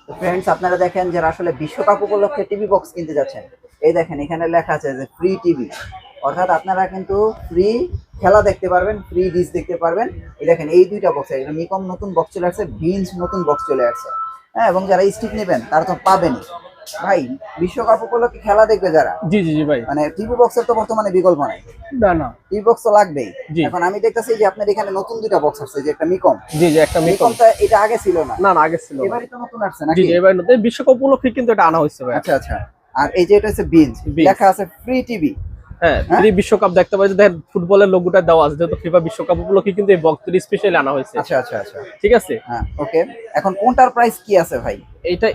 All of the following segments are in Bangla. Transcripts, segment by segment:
তো ফ্রেন্ডস, আপনারা দেখেন যারা আসলে বিশ্বকাপ উপলক্ষে টিভি বক্স কিনতে যাচ্ছেন, এই দেখেন এখানে লেখা আছে যে ফ্রি টিভি, অর্থাৎ আপনারা কিন্তু ফ্রি খেলা দেখতে পারবেন, ফ্রি ডিশ দেখতে পারবেন। এই দেখেন এই দুইটা বক্স, এটা নিকম নতুন বক্স চলে আসছে, বিঞ্জ নতুন বক্স চলে আসছে। হ্যাঁ, এবং যারা স্টিক নেবেন তারা তো পাবেনই ভাই। বিশ্বকাপ উপলক্ষে খেলা দেখবে যারা, জি জি জি ভাই। মানে টিভি বক্সের তো বর্তমানে বিকল্প নাই, না না। টিভি বক্স তো লাগবেই। জি। এখন আমি দেখতেছি যে আপনার এখানে নতুন দুইটা বক্স আসছে, যে একটা মিকম, জি জি, একটা মিকম। মিকমটা এটা আগে ছিল না। না না, আগে ছিল না। এবারই তো নতুন আসছে জি নাকি? জি, এবার নতুন বিশ্বকাপ উপলক্ষে কিন্তু এটা আনা হয়েছে ভাই। আচ্ছা আচ্ছা। আর এই যে এটা হচ্ছে বিঞ্জ, বিঞ্জ। লেখা আছে ফ্রি টিভি। হ্যাঁ, হ্যাঁ? ফ্রি বিশ্বকাপ দেখতে পাচ্ছি, দেখেন ফুটবলের লোগোটা দেওয়া আছে, যেহেতু ফিফা বিশ্বকাপ উপলক্ষে কিন্তু এই বক্সটি স্পেশালি আনা হয়েছে। আচ্ছা আচ্ছা আচ্ছা। ঠিক আছে। হ্যাঁ, ওকে। এখন কোনটার প্রাইস কি আছে ভাই? এইটা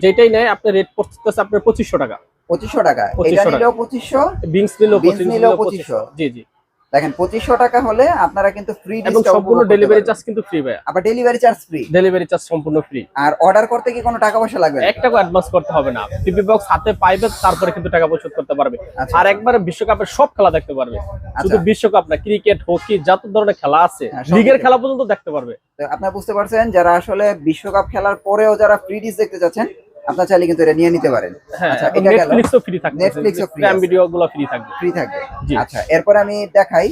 যেটাই নেয় আপনার রেট পড়তেছে আপনার 2500 টাকা। 2500 টাকা। এটা 2500 টাকা। নিলেও 2500, বিংস নিলেও বিঞ্জ 2500, নিলেও 2500। 2500। জি জি। দেখেন 2500 টাকা হলে আপনারা কিন্তু ফ্রি এবং ডিসকাউন্ট সম্পূর্ণ ডেলিভারি চার্জ কিন্তু ফ্রি ভাই। আবার delivery charge free. Delivery charge সম্পূর্ণ ফ্রি। আর অর্ডার করতে কি কোনো টাকা পয়সা লাগবে না? 1 টাকা অ্যাডভান্স করতে হবে না। টিভি বক্স হাতে পাইবে, তারপরে কিন্তু টাকা পরিশোধ করতে পারবে। আচ্ছা। আর একবারে বিশ্বকাপের সব খেলা দেখতে পারবে। শুধু আচ্ছা। বিশ্বকাপ না, ক্রিকেট, হকি, যত ধরনের খেলা আছে, হ্যাঁ, সব লিগের দেখতে খেলা পর্যন্ত দেখতে পারবে। তো আপনারা বুঝতে পারছেন, যারা আসলে বিশ্বকাপ খেলার পরেও যারা ফ্রি ডিশ দেখতে যাচ্ছেন, আপনারা চাইলে কিন্তু এটা নিয়ে নিতে পারেন। হ্যাঁ, আচ্ছা, এটা গেল। নেটফ্লিক্সও ফ্রি থাকবে। নেটফ্লিক্সও ফ্রি প্রাইম আছে। ভিডিও গুলো ফ্রি থাকবে। ফ্রি থাকবে। জি। আচ্ছা, এরপরে আমি দেখাই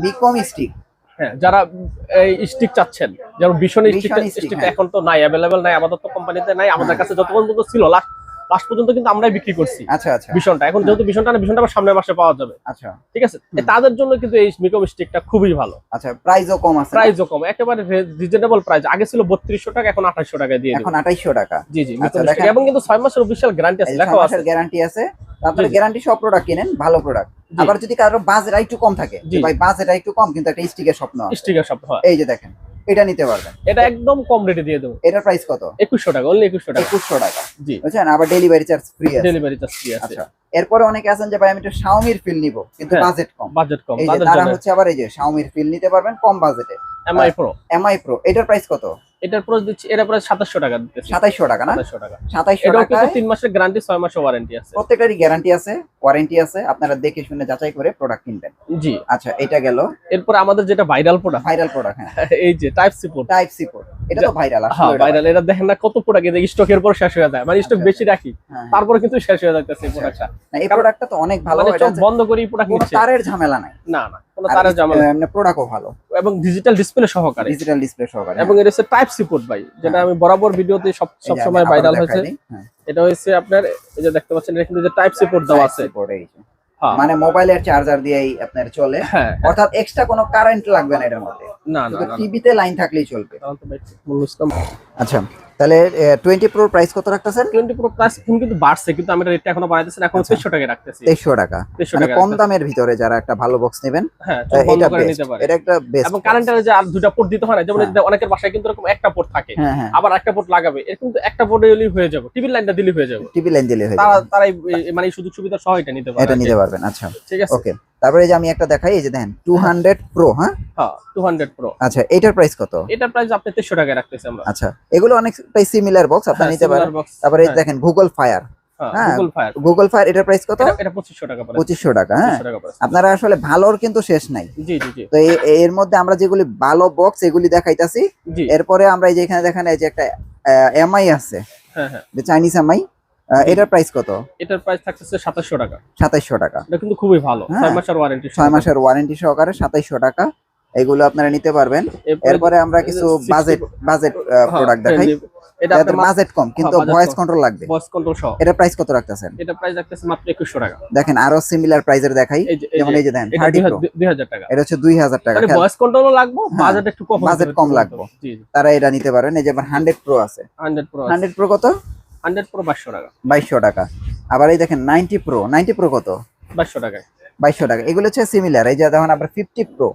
মিকম স্টিক। হ্যাঁ, যারা এই স্টিক চাচ্ছেন, যেমন ভীষণ স্টিক হ্যাঁ। এখন তো নাই, অ্যাভেলেবল নাই, আমাদের তো কোম্পানিতে নাই। আমাদের কাছে যত পর্যন্ত ছিল লাস্ট পর্যন্ত কিন্তু আমরাই বিক্রি করছি আচ্ছা আচ্ছা। ভীষণটা। এখন যেহেতু ভীষণটা না, ভীষণটা আবার সামনের মাসে পাওয়া যাবে। আচ্ছা। ঠিক আছে, তাদের জন্য কিন্তু এই মিকম স্টিকটা খুবই ভালো। আচ্ছা, প্রাইসও কম আছে। প্রাইসও কম, একেবারে রিজনেবল প্রাইস। আগে ছিল 3200 টাকা, এখন 2800 টাকায় দিয়ে এখন দিবেন। 2800 টাকা। জি জি, আচ্ছা, মিকম স্টিক। দেখেন এবং কিন্তু 6 মাসের অফিশিয়াল গ্যারান্টি আছে, এই লেখা 6 আছে। মাসের গ্যারান্টি আছে। তারপরে জি, জি। গ্যারান্টি সব প্রোডাক্ট কিনেন, ভালো প্রোডাক্ট। জি। আবার যদি কারো বাজেট একটু কম থাকে, যে জি। ভাই বাজেট একটু কম কিন্তু একটা স্টিকের স্বপ্ন আছে, স্টিকার সব হয়, এই যে দেখেন এটা নিতে পারবেন। এটা একদম কম রেটে দিয়ে দেবো। এটার প্রাইস কত? 2100 টাকা, অনলি 2100 টাকা। 2100 টাকা। জি। বুঝছেন, আবার ডেলিভারি চার্জ ফ্রি আছে। ডেলিভারি চার্জ ফ্রি আছে। আচ্ছা, এরপরে অনেকে আছেন যে ভাই আমি একটু শাওমির ফিল নিব কিন্তু হ্যাঁ, বাজেট কম। বাজেট কম, এই যে তাদের তারা জন্য হচ্ছে আবার এই যে শাওমির ফিল নিতে পারবেন কম বাজেটে। MI pro. এমআই প্রো, এটার প্রাইস কত? এটার প্রাইস দিচ্ছি, এটা প্রাইস 2700 টাকা দিতেছি। 2700 টাকা না? 2700 টাকা। 2700 এটাও কিন্তু টাকায় 3 মাসের গ্যারান্টি, 6 মাসের ওয়ারেন্টি আছে। প্রত্যেকটারই গ্যারান্টি আছে, ওয়ারেন্টি আছে। আপনারা দেখে শুনে যাচাই করে প্রোডাক্ট কিনবেন। জি। আচ্ছা, এটা গেল। এরপর আমাদের যেটা ভাইরাল প্রোডাক্ট, ভাইরাল প্রোডাক্ট। হ্যাঁ, এই যে type C port. Type C port, এটা তো ভাইরাল হ্যাঁ, আসলে। ভাইরাল। এটা দেখেন না কত প্রোডাক্ট এই স্টকের পর শেষ হয়ে যায়, মানে স্টক আচ্ছা, বেশি রাখি, হ্যাঁ, তারপরে কিন্তু শেষ হয়ে যাইতেছে এই প্রোডাক্টটা। না, এই প্রোডাক্টটা তো অনেক ভালো। মানে এটা চোখ বন্ধ করে প্রোডাক্ট কোনো নিচ্ছে। তারের ঝামেলা নাই। না না, কোনো তারের ঝামেলা নেই। মানে প্রোডাক্টও ভালো এবং ডিজিটাল ডিসপ্লে সহকারে। ডিজিটাল ডিসপ্লে সহকারে। এবং এটা হচ্ছে টাইপ সি পোর্ট ভাই, যেটা আমি বরাবর ভিডিওতে সব এই যে আমি সময় আবার ভাইরাল দেখাই হয়েছে। দিই। হ্যাঁ, এটা হচ্ছে আপনার এই যে দেখতে পাচ্ছেন, এটা কিন্তু যে টাইপ সি পোর্ট দেওয়া আছে। Type C port, এই যে। হ্যাঁ। মানে মোবাইলের চার্জার দিয়েই আপনার চলে। হ্যাঁ, অর্থাৎ এক্সট্রা কোনো কারেন্ট লাগবে না এটার মধ্যে, না না শুধু না। টিভিতে লাইন থাকলেই চলবে। তাহলে তো ভাই বলছিলাম। আচ্ছা, তাহলে 20 প্রোর প্রাইস কত রাখতেছেন? 20 প্রো প্লাস কিন্তু বাড়ছে, কিন্তু আমি রেটটা এখনো বাড়াইতেছি না, এখন 2300 টাকা রাখতেছি। 2300 টাকা। 2300 মানে টাকা কম রাখতেছি। দামের ভিতরে যারা একটা ভালো বক্স নেবেন, হ্যাঁ, চোখ বন্ধ এটা করে বেস্ট, নিতে পারে। এটা একটা বেস্ট। এবং কারেন্টের যে আর দুটো পোর্ট দিতে হয় না, যেমন এই যে হ্যাঁ। অনেকের বাসায় কিন্তু এরকম একটা পোর্ট থাকে, হ্যাঁ হ্যাঁ, আবার একটা পোর্ট লাগাবে, এর কিন্তু একটা পোর্টে দিলেই হয়ে যাবে, টিভির লাইনটা দিলেই হয়ে যাবে। টিভি লাইন দিলে হয়ে তারা যাবে। তারাই মানে এই সুযোগ সুবিধা সহ এটা নিতে পারে। এটা নিতে পারবেন। আচ্ছা, ঠিক আছে। ওকে। তারপরে এই যে আমি একটা দেখাই, এই যে দেখেন 200 প্রো। হ্যাঁ, হ্যাঁ, 200 প্রো। আচ্ছা, এটার প্রাইস কত? এটার প্রাইস আপনি 2300 টাকায় রাখতেছি আমরা। আচ্ছা, এগুলো অনেকটাই সিমিলার বক্স, আপনারা নিতে পারেন। তারপরে এই যে দেখেন গুগল ফায়ার। হ্যাঁ, গুগল ফায়ার। গুগল ফায়ার, এটার প্রাইস কত? এটা 2500 টাকা পড়ে। 2500 টাকা। হ্যাঁ, 2500 টাকা পড়ে। আপনারা আসলে ভালোর কিন্তু শেষ নাই। জি জি জি তো এর মধ্যে আমরা যেগুলি ভালো বক্স এগুলি দেখাইতাছি। জি। এরপরে আমরা এই যে এখানে দেখেন এই যে একটা এমআই আছে, হ্যাঁ হ্যাঁ। যে চাইনিজ এমআই, এটার প্রাইস কত? এটার প্রাইস থাকতেছে 2700 টাকা। 2700 টাকা। এটা কিন্তু খুবই ভালো, হ্যাঁ। 6 মাসের ওয়ারেন্টি। 6 মাসের ওয়ারেন্টি সহকারে 2700 টাকা। এগুলো আপনারা নিতে পারবেন। এরপরে আমরা কিছু বাজেট প্রোডাক্ট দেখাই। এটা যাদের বাজেট কম কিন্তু ভয়েস কন্ট্রোল লাগবে, ভয়েস কন্ট্রোল সহ। এটা প্রাইস কত রাখতেছেন? এটা প্রাইস রাখতেছে মাত্র 2100 টাকা। দেখেন আরো সিমিলার প্রাইসের দেখাই, যেমন এই যে দেখেন 30 প্রো, 2000 টাকা। এটা হচ্ছে 2000 টাকা। মানে ভয়েস কন্ট্রোলও লাগবে, বাজেট একটু কম, বাজেট কম লাগবে, জি জি। তারা এটা নিতে পারেন। এই যে আবার 100 প্রো আছে। 100 প্রো। 100 প্রো কত? 100 প্রো 2200 টাকা। 2200 টাকা। আবার এই দেখেন 90 প্রো, 90 প্রো কত? 2200 টাকায়। 2200 টাকা। এগুলো হচ্ছে সিমিলার। এই যে দেখেন আবার 50 প্রো,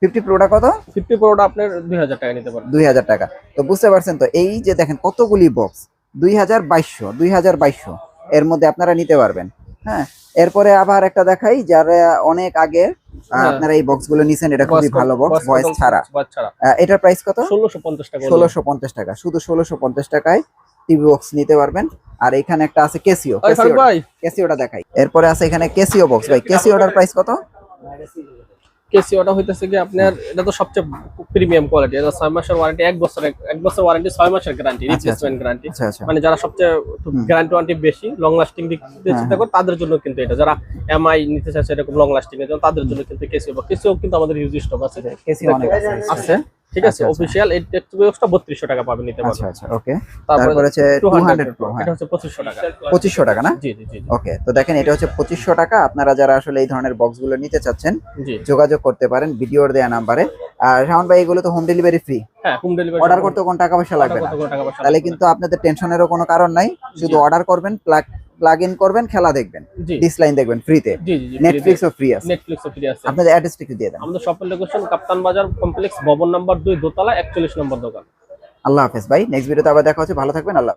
50 প্রোটা কত? 50 প্রোটা আপনার 2000 টাকা নিতে পারবেন। 2000 টাকা। তো বুঝতে পারছেন তো, এই যে দেখেন কতগুলি বক্স, 2200 এর মধ্যে আপনারা নিতে পারবেন। হ্যাঁ, এরপরে আবার একটা দেখাই, যারা অনেক আগে আপনারা এই বক্স গুলো নিছেন, এটা খুবই ভালো বক্স, ভয়েস ছাড়া। এটার প্রাইস কত? 1650 টাকা। 1650 টাকা। শুধু 1650 টাকায় টিভি বক্স নিতে পারবেন। আর এখানে একটা আছে ক্যাসিও, ভাই ক্যাসিওটা দেখাই। এরপরে আছে এখানে ক্যাসিও বক্স। ভাই ক্যাসিওটার প্রাইস কত? কেসিওটা হইতেছে কি আপনার এটা তো সবচেয়ে প্রিমিয়াম কোয়ালিটি, এটা 6 মাসের ওয়ারেন্টি, 1 বছর ওয়ারেন্টি, 6 মাসের গ্যারান্টি, রিপ্লেসমেন্ট গ্যারান্টি। আচ্ছা আচ্ছা মানে যারা সবচেয়ে গ্যারান্টি ওয়ারেন্টি বেশি, লং লাস্টিং দিতে চিন্তা করে তাদের জন্য কিন্তু এটা, যারা এমআই নিতে চাইছে এরকম লং লাস্টিং এর জন্য তাদের জন্য কিন্তু কেসিও কিন্তু আমাদের ইউজ স্টক আছে, কেসি অনেক আছে আছে ঠিক আছে। অফিশিয়াল এই টেক্সট বক্সটা 3200 টাকা পাবেন নিতে আচ্ছা পারবেন। আচ্ছা ওকে। তারপরে তারপর হচ্ছে 200 প্রো, এটা হচ্ছে 2500 টাকা। 2500 টাকা না? জি জি জি ওকে, তো দেখেন এটা হচ্ছে 2500 টাকা। আপনারা যারা আসলে এই ধরনের বক্সগুলো নিতে চাচ্ছেন জি। যোগাযোগ করতে পারেন ভিডিওর দেয়া নাম্বারে। আর শাওন ভাই এগুলো তো হোম ডেলিভারি ফ্রি, হ্যাঁ হোম ডেলিভারি অর্ডার করতে কোনো টাকা পয়সা লাগবে না, তাহলে কিন্তু আপনাদের টেনশনেরও কোনো কারণ নাই। শুধু অর্ডার করবেন, প্লাগ ইন করবেন, খেলা দেখবেন, ডিসলাইন দেখবেন ফ্রিতে। জি জি জি, নেটফ্লিক্সও ফ্রি আছে। নেটফ্লিক্সও ফ্রি আছে। আপনাদের অ্যাড্রেসটা একটু দিয়ে দেন। আমাদের শপের লোকেশন কাপ্তান বাজার কমপ্লেক্স, ভবন নাম্বার 2, দোতলা, 41 নম্বর দোকান। আল্লাহ হাফেজ ভাই, নেক্সট ভিডিওতে আবার দেখা হচ্ছে, ভালো থাকবেন, আল্লাহ।